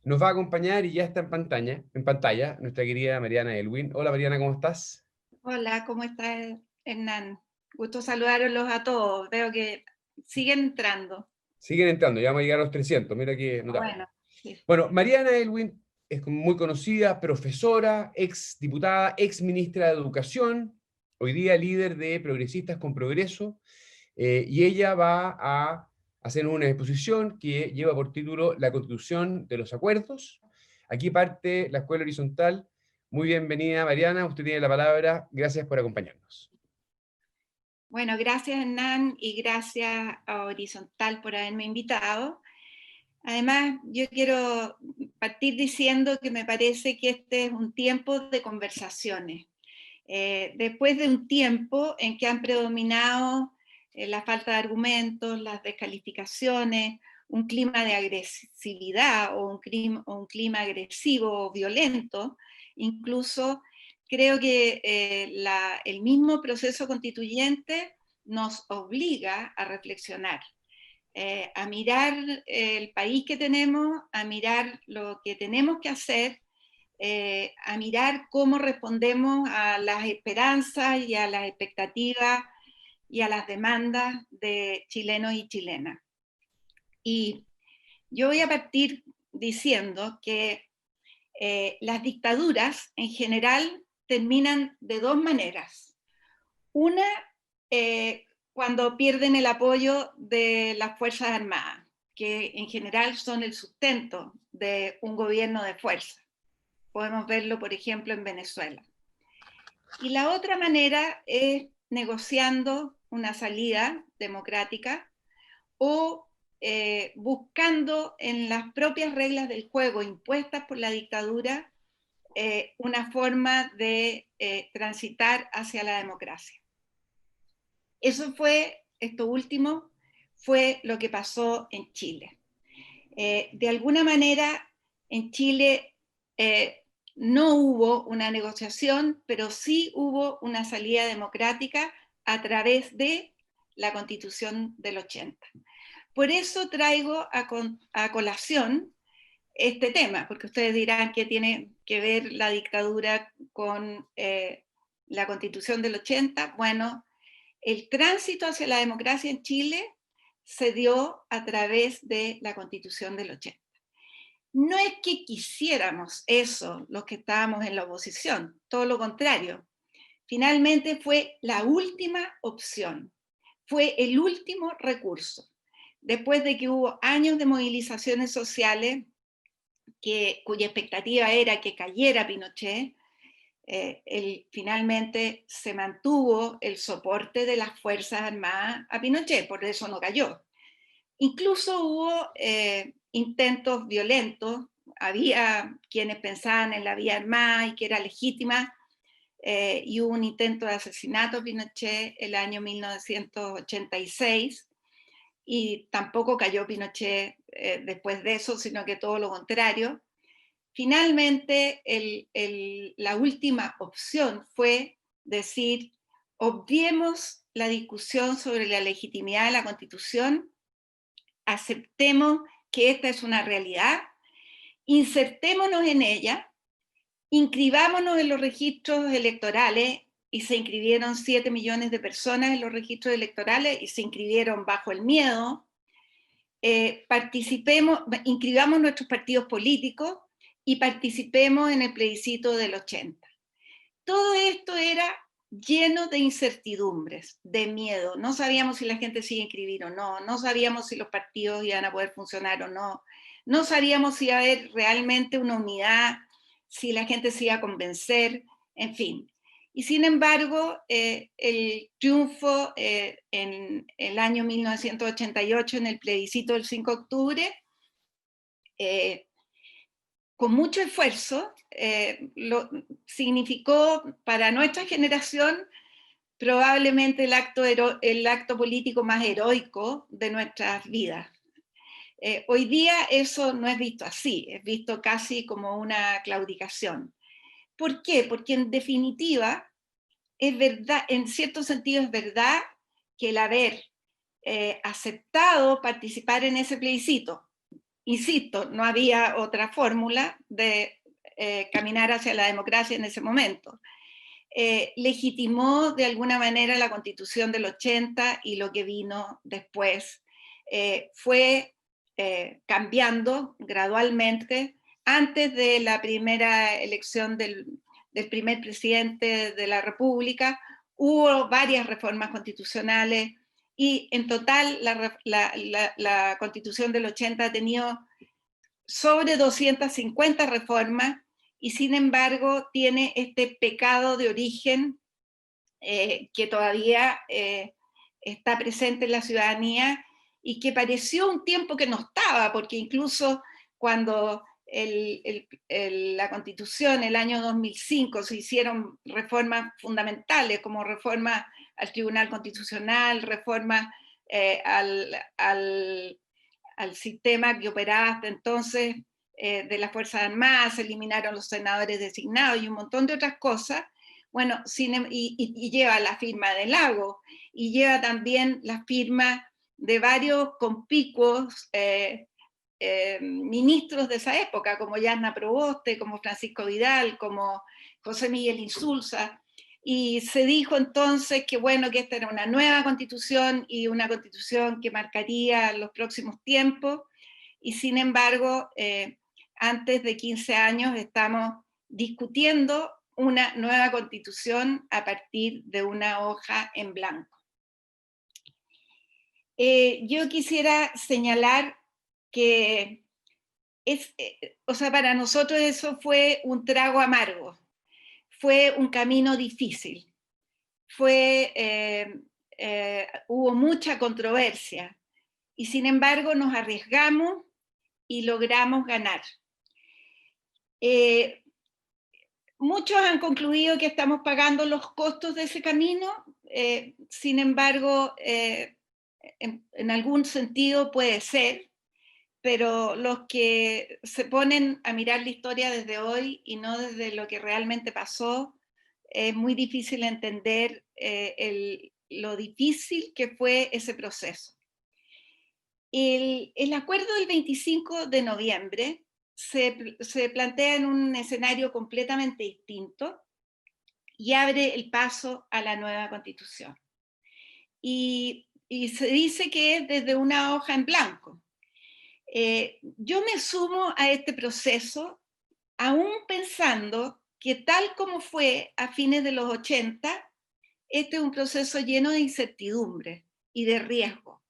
Nos va a acompañar y ya está en pantalla nuestra querida Mariana Elwin. Hola Mariana, ¿cómo estás? Hola, ¿cómo estás, Hernán? Gusto saludarlos a todos. Veo que siguen entrando. Siguen entrando, ya vamos a llegar a los 300, mira qué notable. Bueno, sí. Bueno, Mariana Elwin es muy conocida, profesora, ex diputada, ex ministra de Educación, hoy día líder de Progresistas con Progreso, y ella va a hacer una exposición que lleva por título La Constitución de los Acuerdos. Aquí parte la Escuela Horizontal. Muy bienvenida, Mariana, usted tiene la palabra. Gracias por acompañarnos. Bueno, gracias, Hernán, y gracias a Horizontal por haberme invitado. Además, yo quiero partir diciendo que me parece que este es un tiempo de conversaciones. Después de un tiempo en que han predominado la falta de argumentos, las descalificaciones, un clima de agresividad o un clima agresivo o violento, incluso creo que el mismo proceso constituyente nos obliga a reflexionar, a mirar el país que tenemos, a mirar lo que tenemos que hacer, a mirar cómo respondemos a las esperanzas y a las expectativas y a las demandas de chilenos y chilenas. Y yo voy a partir diciendo que las dictaduras en general terminan de dos maneras. Una, cuando pierden el apoyo de las Fuerzas Armadas, que en general son el sustento de un gobierno de fuerza. Podemos verlo, por ejemplo, en Venezuela. Y la otra manera es negociando una salida democrática o buscando en las propias reglas del juego impuestas por la dictadura una forma de transitar hacia la democracia. Esto último fue lo que pasó en Chile. De alguna manera, en Chile no hubo una negociación, pero sí hubo una salida democrática a través de la Constitución del 80. Por eso traigo a colación este tema, porque ustedes dirán que tiene que ver la dictadura con la Constitución del 80. Bueno, el tránsito hacia la democracia en Chile se dio a través de la Constitución del 80. No es que quisiéramos eso los que estábamos en la oposición, todo lo contrario. Finalmente fue la última opción, fue el último recurso. Después de que hubo años de movilizaciones sociales cuya expectativa era que cayera Pinochet, finalmente se mantuvo el soporte de las Fuerzas Armadas a Pinochet, por eso no cayó. Incluso hubo intentos violentos, había quienes pensaban en la vía armada y que era legítima, y hubo un intento de asesinato a Pinochet el año 1986, y tampoco cayó Pinochet después de eso, sino que todo lo contrario. Finalmente, la última opción fue decir, obviemos la discusión sobre la legitimidad de la Constitución, aceptemos que esta es una realidad, insertémonos en ella, inscribámonos en los registros electorales, y se inscribieron 7 millones de personas en los registros electorales y se inscribieron bajo el miedo. Inscribamos nuestros partidos políticos y participemos en el plebiscito del 80. Todo esto era lleno de incertidumbres, de miedo. No sabíamos si la gente se iba a inscribir o no, no sabíamos si los partidos iban a poder funcionar o no, no sabíamos si iba a haber realmente una unidad, si la gente se iba a convencer, en fin. Y sin embargo, el triunfo en el año 1988 en el plebiscito del 5 de octubre, con mucho esfuerzo, significó para nuestra generación probablemente el acto político más heroico de nuestras vidas. Hoy día eso no es visto así, es visto casi como una claudicación. ¿Por qué? Porque en definitiva, es verdad, en cierto sentido es verdad que el haber aceptado participar en ese plebiscito, insisto, no había otra fórmula de caminar hacia la democracia en ese momento. Legitimó de alguna manera la Constitución del 80 y lo que vino después. Fue cambiando gradualmente. Antes de la primera elección del primer presidente de la República, hubo varias reformas constitucionales y en total la Constitución del 80 ha tenido sobre 250 reformas y sin embargo tiene este pecado de origen que todavía está presente en la ciudadanía y que pareció un tiempo que no estaba, porque incluso cuando la Constitución, el año 2005, se hicieron reformas fundamentales, como reforma al Tribunal Constitucional, reforma al sistema que operaba hasta entonces de las Fuerzas Armadas, se eliminaron los senadores designados y un montón de otras cosas. Bueno, y lleva la firma de Lago, y lleva también la firma de varios conspicuos ministros de esa época, como Yasna Proboste, como Francisco Vidal, como José Miguel Insulza, y se dijo entonces que bueno, que esta era una nueva constitución y una constitución que marcaría los próximos tiempos, y sin embargo, antes de 15 años estamos discutiendo una nueva constitución a partir de una hoja en blanco. Yo quisiera señalar que para nosotros eso fue un trago amargo, fue un camino difícil, hubo mucha controversia y sin embargo nos arriesgamos y logramos ganar. Muchos han concluido que estamos pagando los costos de ese camino, sin embargo, en algún sentido puede ser, pero los que se ponen a mirar la historia desde hoy y no desde lo que realmente pasó, es muy difícil entender lo difícil que fue ese proceso. El acuerdo del 25 de noviembre se plantea en un escenario completamente distinto y abre el paso a la nueva constitución. Y se dice que es desde una hoja en blanco. Yo me sumo a este proceso aún pensando que tal como fue a fines de los 80, este es un proceso lleno de incertidumbre y de riesgo.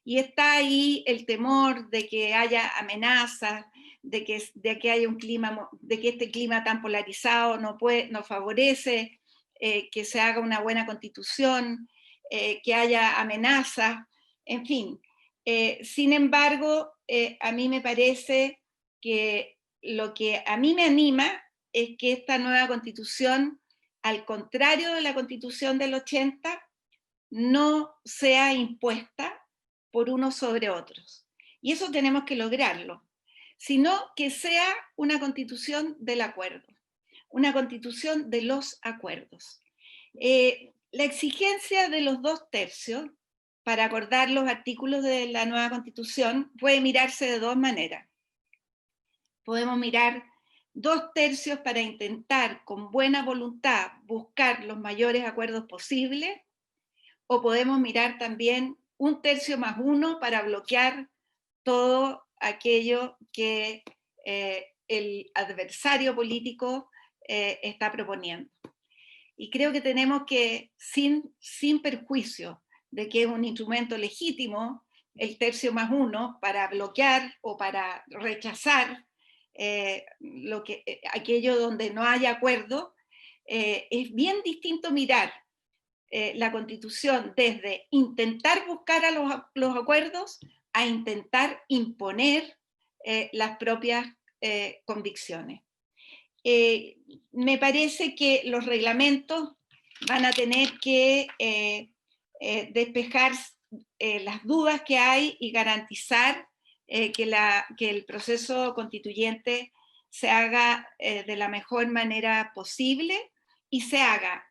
Y está ahí el temor de que haya amenazas, de que haya un clima, de que este clima tan polarizado no favorece que se haga una buena constitución, que haya amenazas, en fin. Sin embargo, a mí me parece que lo que a mí me anima es que esta nueva constitución, al contrario de la constitución del 80, no sea impuesta por unos sobre otros. Y eso tenemos que lograrlo, sino que sea una constitución del acuerdo, una constitución de los acuerdos. La exigencia de los 2/3 para acordar los artículos de la nueva constitución puede mirarse de dos maneras. Podemos mirar 2/3 para intentar con buena voluntad buscar los mayores acuerdos posibles, o podemos mirar también 1/3 más 1 para bloquear todo aquello que el adversario político está proponiendo. Y creo que tenemos que, sin perjuicio de que es un instrumento legítimo, el 1/3 más 1 para bloquear o para rechazar aquello donde no haya acuerdo, es bien distinto mirar la Constitución desde intentar buscar a los acuerdos a intentar imponer las propias convicciones. Me parece que los reglamentos van a tener que despejar las dudas que hay y garantizar que el proceso constituyente se haga de la mejor manera posible y se haga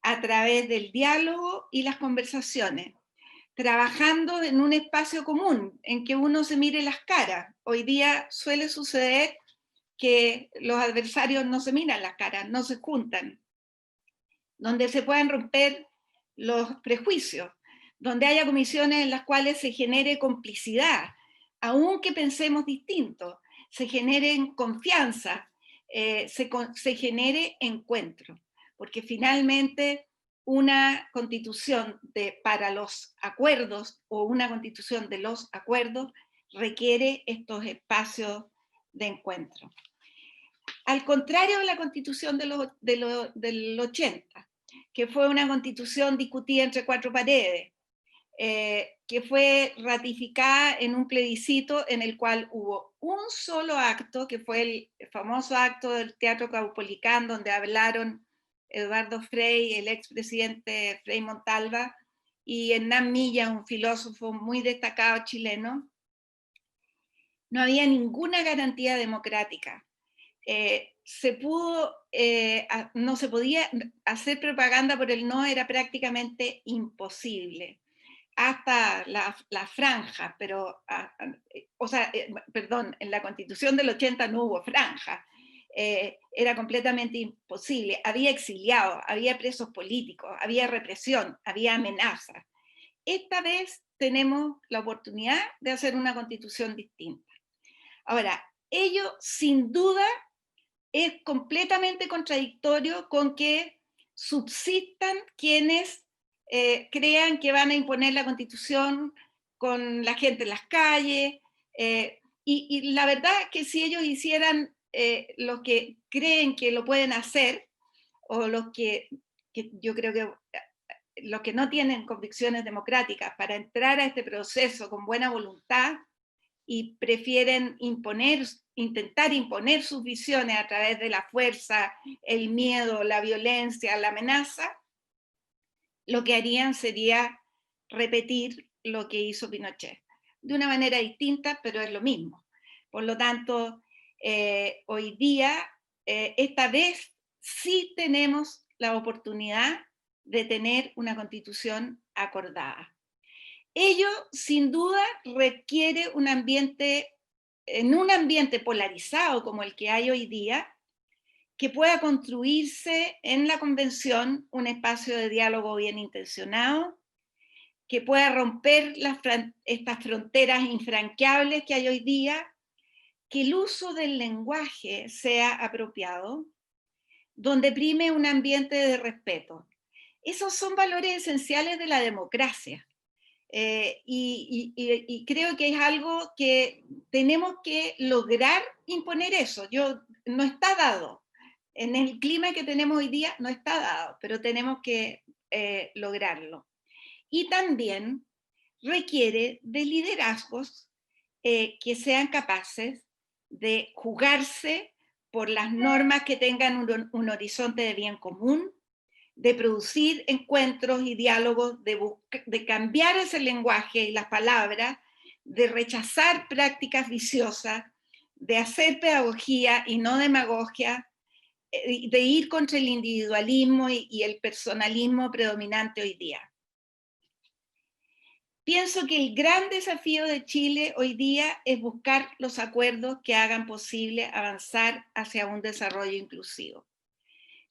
a través del diálogo y las conversaciones, trabajando en un espacio común, en que uno se mire las caras. Hoy día suele suceder que los adversarios no se miran las caras, no se juntan, donde se puedan romper los prejuicios, donde haya comisiones en las cuales se genere complicidad, aunque pensemos distinto, se genere confianza, se genere encuentro, porque finalmente una constitución para los acuerdos o una constitución de los acuerdos requiere estos espacios de encuentro. Al contrario de la constitución del 80, que fue una constitución discutida entre cuatro paredes, que fue ratificada en un plebiscito en el cual hubo un solo acto, que fue el famoso acto del Teatro Caupolicán, donde hablaron Eduardo Frei, el expresidente Frei Montalva, y Hernán Milla, un filósofo muy destacado chileno. No había ninguna garantía democrática. No se podía hacer propaganda por el no, era prácticamente imposible. Hasta la franja, pero, perdón, en la Constitución del 80 no hubo franja, era completamente imposible, había exiliados, había presos políticos, había represión, había amenazas. Esta vez tenemos la oportunidad de hacer una Constitución distinta. Ahora, ello sin duda es completamente contradictorio con que subsistan quienes crean que van a imponer la Constitución con la gente en las calles, y la verdad es que si ellos hicieran lo que creen que lo pueden hacer, o los que yo creo que los que no tienen convicciones democráticas para entrar a este proceso con buena voluntad y prefieren intentar imponer sus visiones a través de la fuerza, el miedo, la violencia, la amenaza, lo que harían sería repetir lo que hizo Pinochet, de una manera distinta, pero es lo mismo. Por lo tanto, hoy día, esta vez sí tenemos la oportunidad de tener una constitución acordada. Ello, sin duda, requiere en un ambiente polarizado como el que hay hoy día, que pueda construirse en la convención un espacio de diálogo bien intencionado, que pueda romper estas fronteras infranqueables que hay hoy día, que el uso del lenguaje sea apropiado, donde prime un ambiente de respeto. Esos son valores esenciales de la democracia. Y creo que es algo que tenemos que lograr imponer eso. No está dado. En el clima que tenemos hoy día no está dado, pero tenemos que lograrlo. Y también requiere de liderazgos que sean capaces de jugarse por las normas que tengan un horizonte de bien común, de producir encuentros y diálogos, de cambiar ese lenguaje y las palabras, de rechazar prácticas viciosas, de hacer pedagogía y no demagogia, de ir contra el individualismo y el personalismo predominante hoy día. Pienso que el gran desafío de Chile hoy día es buscar los acuerdos que hagan posible avanzar hacia un desarrollo inclusivo.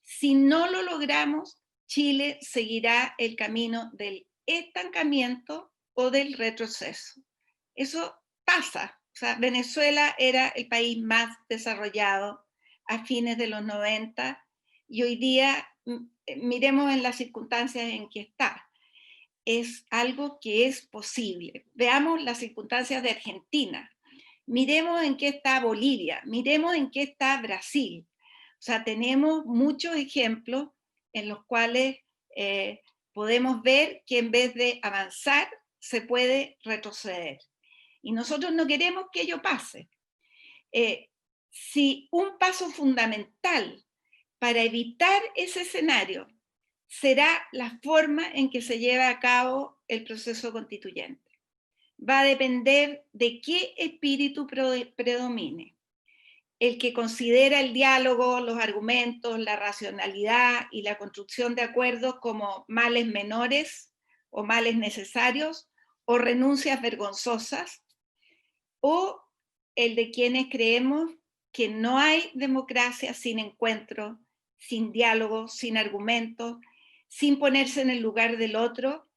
Si no lo logramos, Chile seguirá el camino del estancamiento o del retroceso. Eso pasa. O sea, Venezuela era el país más desarrollado a fines de los 90 y hoy día miremos en las circunstancias en que está. Es algo que es posible. Veamos las circunstancias de Argentina. Miremos en qué está Bolivia. Miremos en qué está Brasil. O sea, tenemos muchos ejemplos en los cuales podemos ver que en vez de avanzar, se puede retroceder. Y nosotros no queremos que ello pase. Si un paso fundamental para evitar ese escenario será la forma en que se lleva a cabo el proceso constituyente. Va a depender de qué espíritu predomine. El que considera el diálogo, los argumentos, la racionalidad y la construcción de acuerdos como males menores o males necesarios, o renuncias vergonzosas, o el de quienes creemos que no hay democracia sin encuentro, sin diálogo, sin argumentos, sin ponerse en el lugar del otro,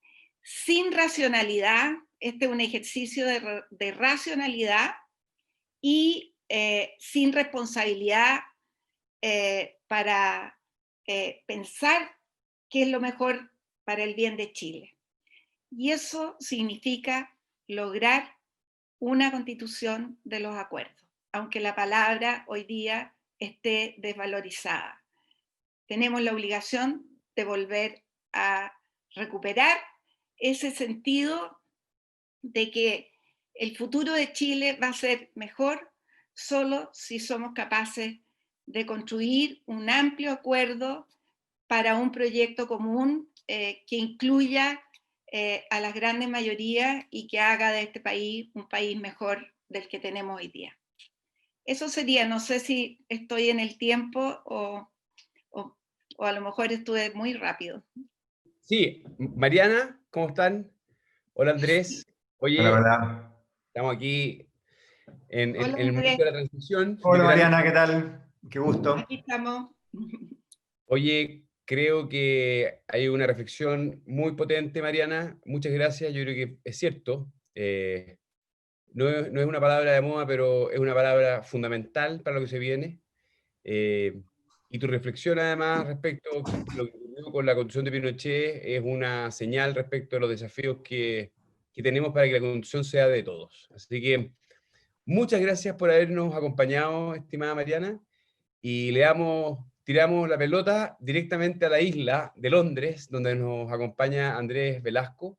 sin racionalidad. Este es un ejercicio de racionalidad y sin responsabilidad para pensar qué es lo mejor para el bien de Chile. Y eso significa lograr una constitución de los acuerdos, aunque la palabra hoy día esté desvalorizada. Tenemos la obligación de volver a recuperar ese sentido de que el futuro de Chile va a ser mejor solo si somos capaces de construir un amplio acuerdo para un proyecto común que incluya a las grandes mayorías y que haga de este país un país mejor del que tenemos hoy día. Eso sería, no sé si estoy en el tiempo o a lo mejor estuve muy rápido. Sí, Mariana, ¿cómo están? Hola Andrés. Hola, Oye, hola. estamos aquí Hola, en el momento Andrés. de la transición, Hola literalmente. Mariana, ¿qué tal? Qué gusto. Aquí estamos. Oye, creo que hay una reflexión muy potente, Mariana. Muchas gracias. Yo creo que es cierto. No es una palabra de moda, pero es una palabra fundamental para lo que se viene. Y tu reflexión, además, respecto a lo que ocurrió con la Constitución de Pinochet, es una señal respecto a los desafíos que tenemos para que la Constitución sea de todos. Así que muchas gracias por habernos acompañado, estimada Mariana, y tiramos la pelota directamente a la isla de Londres, donde nos acompaña Andrés Velasco.